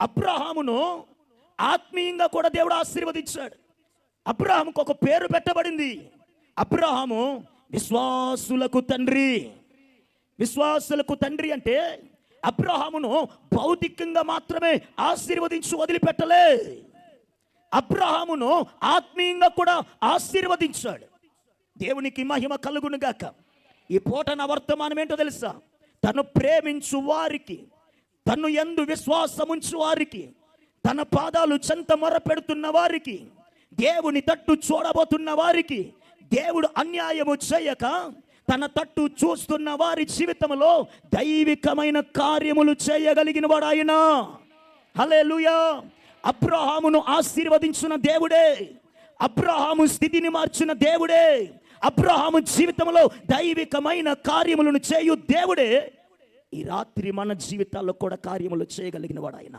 అబ్రహామును ఆత్మీయంగా కూడా దేవుడు ఆశీర్వదించాడు. అబ్రహాముకు ఒక పేరు పెట్టబడింది. అబ్రహాము విశ్వాసులకు తండ్రి. విశ్వాసులకు తండ్రి అంటే అబ్రహామును భౌతికంగా మాత్రమే ఆశీర్వదించి వదిలిపెట్టలే, అబ్రహామును ఆత్మీయంగా కూడా ఆశీర్వదించాడు. దేవునికి మహిమ కలుగును గాక. ఈ పూట నా వర్తమానం ఏంటో తెలుసా? తను ప్రేమించు వారికి, తను యందు విశ్వాసముంచు వారికి, తన పాదాలు చెంత మొర పెడుతున్న వారికి, దేవుని తట్టు చూడబోతున్న వారికి దేవుడు అన్యాయము చేయక తన తట్టు చూస్తున్న వారి జీవితంలో దైవికమైన కార్యములు చేయగలిగిన వాడు ఆయన. హల్లెలూయా. అబ్రహామును ఆశీర్వదించిన దేవుడే, అబ్రహాము స్థితిని మార్చిన దేవుడే, అబ్రహాము జీవితంలో దైవికమైన కార్యములను చేయు దేవుడే ఈ రాత్రి మన జీవితాల్లో కూడా కార్యములు చేయగలిగిన వాడు ఆయన.